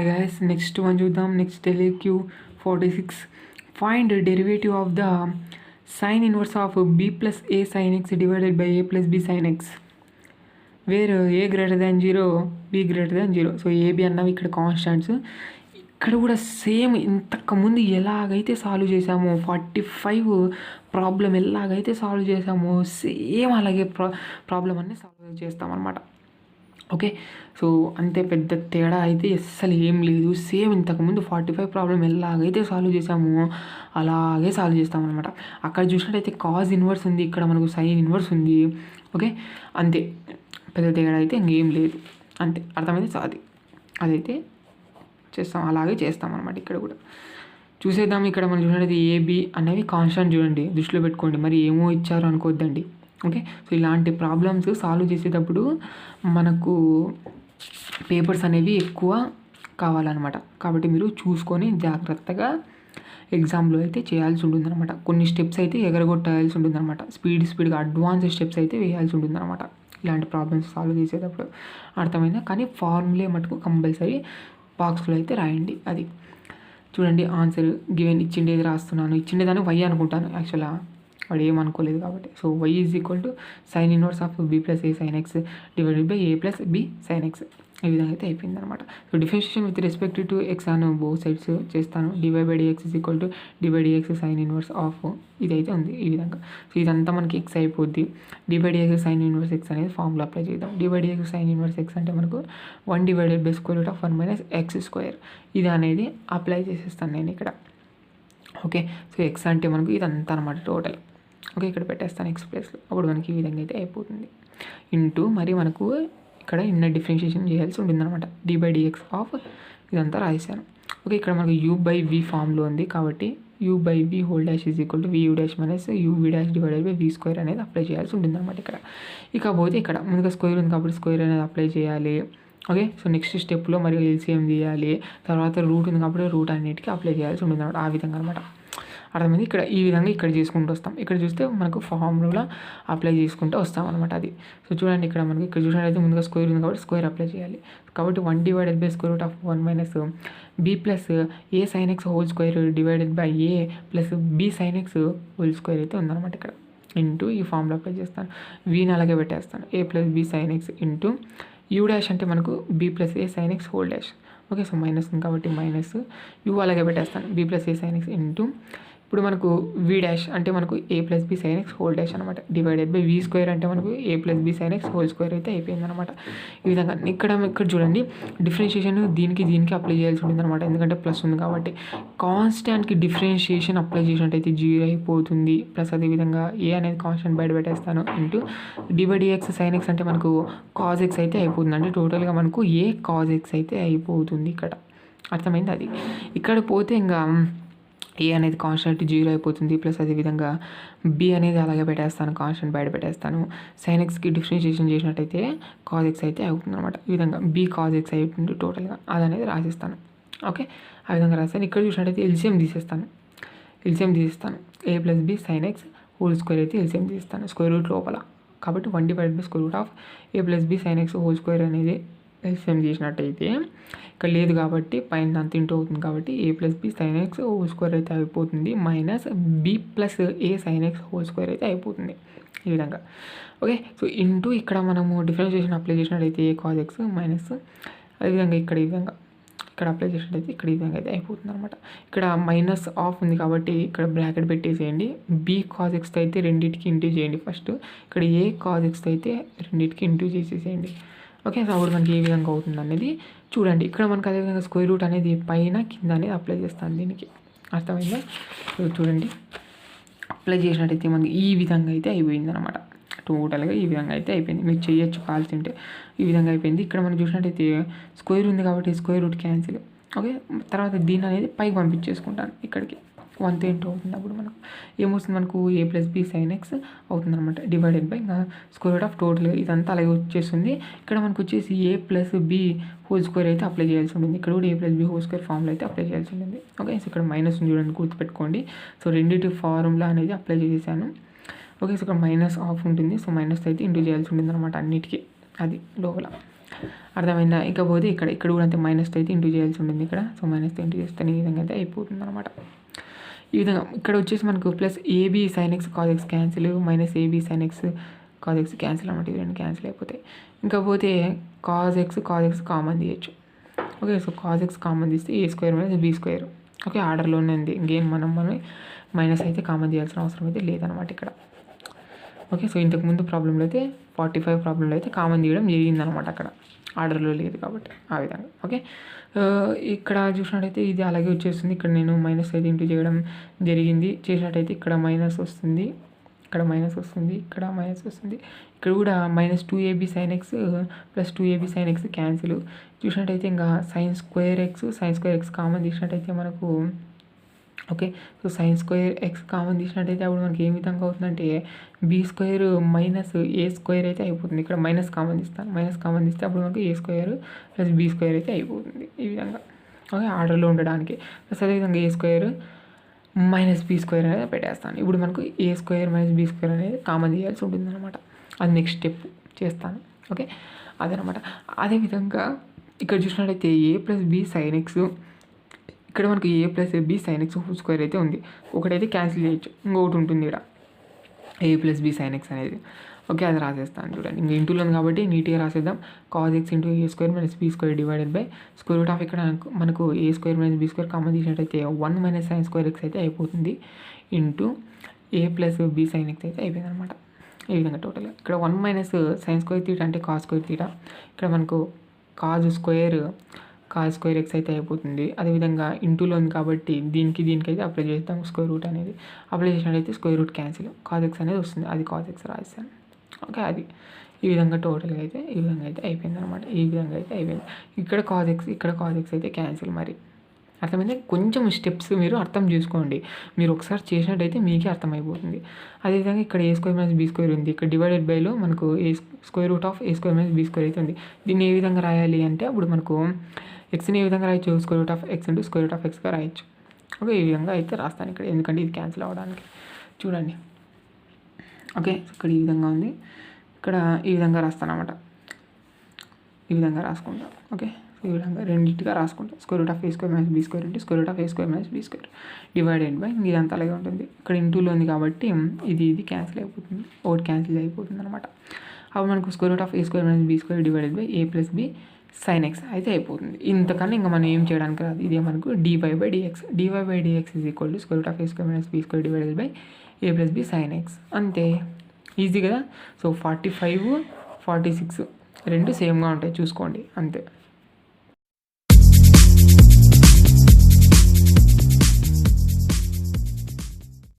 Hi guys, next one చూద్దాం. Next Telugu 46. Find derivative of the sin inverse of b plus a sin x divided by a plus b sin x where a greater than 0, b greater than 0. So ab అన్నవి ఇక్కడ constants. ఇక్కడ కూడా same ఇంతకుముందు ఎలాగైతే solve చేసామో 45 problem ఎలాగైతే solve చేసామో same అలాగే ప్రాబ్లం అన్నీ సాల్వ్ చేస్తామన్నమాట. ఓకే, సో అంతే, పెద్ద తేడా అయితే అస్సలు ఏం లేదు. సేమ్ ఇంతకుముందు 45 ప్రాబ్లం ఎలాగైతే సాల్వ్ చేసామో అలాగే సాల్వ్ చేస్తామన్నమాట. అక్కడ చూసినట్టయితే కాజ్ ఇన్వర్స్ ఉంది, ఇక్కడ మనకు సైన్ ఇన్వర్స్ ఉంది. ఓకే, అంతే, పెద్ద తేడా అయితే ఇంకేం లేదు. అంతే, అర్థమైతే అదైతే చేస్తాం, అలాగే చేస్తామన్నమాట. ఇక్కడ కూడా చూసేద్దాం. ఇక్కడ మనం చూసినట్టయితే ఏబి అనేవి కాన్స్టెంట్ చూడండి, దృష్టిలో పెట్టుకోండి. మరి ఏమో ఇచ్చారు అనుకోవద్దండి. ఓకే, సో ఇలాంటి ప్రాబ్లమ్స్ సాల్వ్ చేసేటప్పుడు మనకు పేపర్స్ అనేవి ఎక్కువ కావాలన్నమాట. కాబట్టి మీరు చూసుకొని జాగ్రత్తగా ఎగ్జామ్లో అయితే చేయాల్సి ఉంటుందన్నమాట. కొన్ని స్టెప్స్ అయితే ఎగరగొట్టాల్సి ఉంటుందన్నమాట. స్పీడ్గా అడ్వాన్స్ స్టెప్స్ అయితే వేయాల్సి ఉంటుందన్నమాట ఇలాంటి ప్రాబ్లమ్స్ సాల్వ్ చేసేటప్పుడు. అర్థమైందా? కానీ ఫార్ములే మటుకు కంపల్సరీ బాక్స్లో అయితే రాయండి. అది చూడండి, ఆన్సర్ గివెన్ ఇచ్చిండేది రాస్తున్నాను. ఇచ్చిండేదాన్ని వై అనుకుంటాను, యాక్చువల్గా వాడు ఏమనుకోలేదు కాబట్టి. So y is equal to sine inverse of b plus A sine X divided by A plus B sine X. ఈ విధంగా అయితే అయిపోయింది అనమాట. So differentiation with respect to X అని బోత్ సైడ్స్ చేస్తాను. Dy by dx is equal to dy dx sine inverse of ఇదైతే ఉంది ఈ విధంగా. సో ఇదంతా మనకి ఎక్స్ అయిపోద్ది. Dy dx sine inverse X అనేది ఫార్ములా అప్లై చేద్దాం. Dy dx sine inverse X అంటే మనకు 1 divided by square root of 1 minus X square. ఇది అనేది అప్లై చేసేస్తాను నేను ఇక్కడ. ఓకే, సో ఎక్స్ అంటే మనకు ఇదంతా అనమాట టోటల్. ఓకే, ఇక్కడ పెట్టేస్తాను ఎక్స్ ప్లేస్లో. అప్పుడు మనకి ఈ విధంగా అయితే అయిపోతుంది. ఇంటూ మరి మనకు ఇక్కడ ఇన్నర్ డిఫరెన్షియేషన్ చేయాల్సి ఉంటుంది అనమాట. డి బై డిఎక్స్ ఆఫ్ ఇదంతా రాసేసాను. ఓకే, ఇక్కడ మనకు యూ బై వి ఫామ్లో ఉంది కాబట్టి U by V whole dash is equal to V U dash minus U V dash divided by V square అనేది అప్లై చేయాల్సి ఉంటుంది అనమాట ఇక్కడ. ఇకపోతే ఇక్కడ ముందుగా స్క్వేర్ ఉంది కాబట్టి స్క్వేర్ అనేది అప్లై చేయాలి. ఓకే, సో నెక్స్ట్ స్టెప్లో మరి ఎల్సిఎం తీయాలి. తర్వాత రూట్ ఉంది కాబట్టి రూట్ అన్నిటికీ అప్లై చేయాల్సి ఉంటుంది అనమాట. ఆ విధంగా అనమాట. అర్థమైంది? ఇక్కడ ఈ విధంగా ఇక్కడ చేసుకుంటూ వస్తాం. ఇక్కడ చూస్తే మనకు ఫార్ములా అప్లై చేసుకుంటూ వస్తాం అనమాట. అది సో చూడండి, ఇక్కడ మనకి ఇక్కడ చూసినట్లయితే ముందుగా స్క్వేర్ ఉంది కాబట్టి స్క్వేర్ అప్లై చేయాలి. కాబట్టి 1 divided by square root of 1 minus B plus A sine X whole square divided by A plus B sine X whole square అయితే ఉందన్నమాట ఇక్కడ. ఇంటూ ఈ ఫార్ములా అప్లై చేస్తాను. వీని అలాగే పెట్టేస్తాను. A plus B sine X into U dash అంటే మనకు B plus A sine X whole dash. Okay, so minus ఉంది కాబట్టి మైనస్ యూ అలాగే పెట్టేస్తాను. B plus A sine X into ఇప్పుడు మనకు వి డాష్ అంటే మనకు A plus B sine X whole dash అనమాట. డివైడెడ్ బై వి స్క్వేర్ అంటే మనకు A plus B sine X whole square అయితే అయిపోయింది అనమాట. ఈ విధంగా ఇక్కడ చూడండి, డిఫరెన్షియేషన్ దీనికి అప్లై చేయాల్సి ఉంటుంది అనమాట. ఎందుకంటే ప్లస్ ఉంది కాబట్టి. కాన్స్టాంట్కి డిఫరెన్షియేషన్ అప్లై చేసినట్టయితే 0 అయిపోతుంది. ప్లస్ అదేవిధంగా ఏ అనేది కాన్స్టాంట్ బయట పెట్టేస్తాను. ఇంటూ డివైడిఎక్స్ సైన్ ఎక్స్ అంటే మనకు కాజ్ ఎక్స్ అయితే అయిపోతుంది. అంటే టోటల్గా మనకు ఏ కాజ్ ఎక్స్ అయితే అయిపోతుంది ఇక్కడ. అర్థమైంది? అది ఇక్కడ పోతే ఇంకా ఏ అనేది కాన్స్టెంట్ 0 అయిపోతుంది. ప్లస్ అదేవిధంగా బి అనేది అలాగే పెట్టేస్తాను, కాన్స్టెంట్ బయట పెట్టేస్తాను. సైన్ ఎక్స్కి డిఫరెన్షియేషన్ చేసినట్టయితే కాజ్ ఎక్స్ అయితే అవుతుంది అనమాట. ఈ విధంగా బి కాజ్ ఎక్స్ అయిపోతుంది టోటల్గా. అది అనేది రాసిస్తాను. ఓకే, ఆ విధంగా రాస్తాను. ఇక్కడ చూసినట్టయితే ఎల్సిఎం తీసేస్తాను. A plus B sine X whole square అయితే ఎల్సిఎం తీస్తాను స్క్వేర్ రూట్ లోపల. కాబట్టి 1 divided by square root of A plus B sine X whole square అనేది ఎల్సిఎం చేసినట్టయితే ఇక్కడ లేదు కాబట్టి పైన అంత ఇంటూ అవుతుంది కాబట్టి A plus B sine X whole square అయితే అయిపోతుంది minus B plus A sine X whole square అయితే అయిపోతుంది ఈ విధంగా. ఓకే, సో ఇంటూ ఇక్కడ మనము డిఫరెన్షియేషన్ అప్లై చేసినట్టయితే ఏ కాజ్ ఎక్స్ మైనస్ అదేవిధంగా ఇక్కడ ఈ విధంగా ఇక్కడ అప్లై చేసినట్టయితే ఇక్కడ ఈ విధంగా అయితే అయిపోతుంది అనమాట. ఇక్కడ మైనస్ ఆఫ్ ఉంది కాబట్టి ఇక్కడ బ్రాకెట్ పెట్టేసేయండి. బి కాజ్ ఎక్స్ అయితే రెండింటికి ఇంటూ చేయండి ఫస్ట్. ఇక్కడ ఏ కాజ్ ఎక్స్ అయితే రెండింటికి ఇంటూ చేసేసేయండి. ఓకే, సో అప్పుడు మనకి ఏ విధంగా అవుతుంది అనేది చూడండి. ఇక్కడ మనకు అదేవిధంగా స్క్వేర్ రూట్ అనేది పైన కింద అనేది అప్లై చేస్తాను దీనికి. అర్థమైందా? సో చూడండి, అప్లై చేసినట్టయితే మనకి ఈ విధంగా అయితే అయిపోయింది అనమాట. టోటల్గా ఈ విధంగా అయితే అయిపోయింది. మీరు చేయొచ్చు కాల్సి ఉంటే. ఈ విధంగా అయిపోయింది. ఇక్కడ మనం చూసినట్టయితే స్క్వేర్ ఉంది కాబట్టి స్క్వేర్ రూట్ క్యాన్సిల్. ఓకే, తర్వాత దీన్ని అనేది పైకి పంపించేసుకుంటాను ఇక్కడికి. 1 ఇంటూ అవుతుంది. అప్పుడు మనకు ఏమొస్తుంది, మనకు A plus B sine X అవుతుంది అనమాట. డివైడెడ్ బై ఇంకా స్క్వేర్ రూట్ ఆఫ్ టోటల్ ఇదంతా అలాగే వచ్చేస్తుంది. ఇక్కడ మనకు వచ్చేసి A plus B whole square అయితే అప్లై చేయాల్సి ఉంటుంది. ఇక్కడ కూడా A plus B whole square formula అయితే అప్లై చేయాల్సి ఉంటుంది. ఓకే, సో ఇక్కడ మైనస్ ఉంది చూడండి, గుర్తుపెట్టుకోండి. సో రెండింటి ఫార్ములా అనేది అప్లై చేశాను. ఓకే, సో ఇక్కడ మైనస్ ఆఫ్ ఉంటుంది. సో మైనస్ అయితే ఇంటూ చేయాల్సి ఉంటుంది అనమాట అన్నిటికీ. అది లోపల అర్థమైందా? ఇకపోతే ఇక్కడ కూడా అంతే మైనస్తో అయితే ఇంటూ చేయాల్సి ఉంటుంది ఇక్కడ. సో మైనస్తో ఇంటూ చేస్తే ఈ విధంగా అయితే అయిపోతుంది అనమాట. ఈ విధంగా ఇక్కడ వచ్చేసి మనకు plus AB sine X cos X cancel, minus AB sine X cos X cancel అనమాట. ఇవి రెండు క్యాన్సిల్ అయిపోతాయి. ఇంకపోతే కాజ్ ఎక్స్ కామన్ తీయచ్చు. Okay, so cos X common తీస్తే A square minus B square. Okay, ఆర్డర్లోనే ఉంది. ఇంకేం మనం మైనస్ అయితే కామన్ తీయాల్సిన అవసరం అయితే లేదనమాట ఇక్కడ. ఓకే, సో ఇంతకుముందు ప్రాబ్లంలో అయితే 45 ప్రాబ్లంలో అయితే కామన్ తీయడం జరిగిందనమాట. అక్కడ ఆర్డర్లో లేదు కాబట్టి ఆ విధంగా. ఓకే, ఇక్కడ చూసినట్టయితే ఇది అలాగే వచ్చేస్తుంది. ఇక్కడ నేను మైనస్ అయితే ఇంటూ చేయడం జరిగింది. చేసినట్టయితే ఇక్కడ మైనస్ వస్తుంది, ఇక్కడ మైనస్ వస్తుంది, ఇక్కడ మైనస్ వస్తుంది. ఇక్కడ కూడా minus 2ab sin x plus 2ab sin x cancel. చూసినట్టయితే ఇంకా సైన్ స్క్వేర్ ఎక్స్ కామన్ తీసినట్టయితే మనకు okay, so sine square X common తీసినట్టయితే అప్పుడు మనకి ఏ విధంగా అవుతుందంటే B square minus A square అయితే అయిపోతుంది. ఇక్కడ మైనస్ కామన్ తీస్తే అప్పుడు మనకి A square plus B square అయితే అయిపోతుంది ఈ విధంగా. ఓకే, ఆర్డర్లో ఉండడానికి. ప్లస్ అదేవిధంగా A square minus B square అనేది పెట్టేస్తాను. ఇప్పుడు మనకు A square minus B square అనేది కామన్ చేయాల్సి ఉంటుంది అనమాట. అది నెక్స్ట్ స్టెప్ చేస్తాను. ఓకే, అదనమాట. అదేవిధంగా ఇక్కడ చూసినట్టయితే A plus B sine X, ఇక్కడ మనకు A plus B sine X whole square అయితే ఉంది. ఒకటైతే క్యాన్సిల్ చేయొచ్చు, ఇంకొకటి ఉంటుంది ఇక్కడ A plus B sine X అనేది. ఓకే, అది రాసేస్తాను చూడండి. ఇంకా ఇంటూలో ఉంది కాబట్టి నీట్గా రాసేద్దాం. Cos X into A square minus B square divided by square root of ఇక్కడ మనకు A square minus B square common తీసినట్టయితే 1 మైనస్ సైన్ స్క్వేర్ ఎక్స్ అయితే అయిపోతుంది ఇంటూ ఏ ప్లస్ బి సైన్ ఎక్స్ అయితే అయిపోయింది అనమాట. ఈ విధంగా టోటల్గా ఇక్కడ 1 మైనస్ సైన్ స్క్వేర్ తీటా అంటే కాజ్ స్క్వేర్ తీటా. ఇక్కడ మనకు కాజ్ స్క్వేర్ ఎక్స్ అయితే అయిపోతుంది. అదేవిధంగా ఇంటూలో ఉంది కాబట్టి దీనికి అయితే అప్లై చేస్తాం స్క్వేర్ రూట్ అనేది. అప్లై చేసినట్టయితే square root cancel, cause X అనేది వస్తుంది. అది కాజ్ ఎక్స్ రాస్తాను. ఓకే, అది ఈ విధంగా టోటల్గా అయితే ఈ విధంగా అయితే అయిపోయింది అనమాట. ఈ విధంగా అయితే అయిపోయింది. ఇక్కడ కాజ్ ఎక్స్ అయితే క్యాన్సిల్. మరి అర్థమైంది. కొంచెం స్టెప్స్ మీరు అర్థం చేసుకోండి. మీరు ఒకసారి చేసినట్టయితే మీకే అర్థమైపోతుంది. అదేవిధంగా ఇక్కడ A square minus B square ఉంది. ఇక్కడ డివైడెడ్ బైలో మనకు square root of A square minus B square అయితే ఉంది. దీన్ని ఏ విధంగా రాయాలి అంటే అప్పుడు మనకు ఎక్స్ని ఏ విధంగా రాయొచ్చు, square root of X into square root of ఎక్స్గా రాయొచ్చు. ఓకే, ఈ విధంగా అయితే రాస్తాను ఇక్కడ, ఎందుకంటే ఇది క్యాన్సిల్ అవ్వడానికి. చూడండి. ఓకే, ఇక్కడ ఈ విధంగా ఉంది. ఇక్కడ ఈ విధంగా రాస్తాను అన్నమాట. ఈ విధంగా రాసుకుంటాం. ఓకే, ఈ విధంగా రెండింటిగా రాసుకుంటాం. Square root of A square minus B square into square root of A square minus B square divided by ఇదంతా అలాగే ఉంటుంది. ఇక్కడ ఇంటూలో ఉంది కాబట్టి ఇది క్యాన్సిల్ అయిపోతుంది, ఒకటి క్యాన్సిల్ అయిపోతుంది అనమాట. అప్పుడు మనకు square root of A square minus B square divided by A plus B sine X అయితే అయిపోతుంది. ఇంతకన్నా ఇంకా మనం ఏం చేయడానికి రాదు. ఇదే మనకు dy by dx is equal to square root of A square minus B square divided by A plus B sine X. అంతే, ఈజీ కదా. సో 45, 46 రెండు సేమ్గా ఉంటాయి చూసుకోండి, అంతే.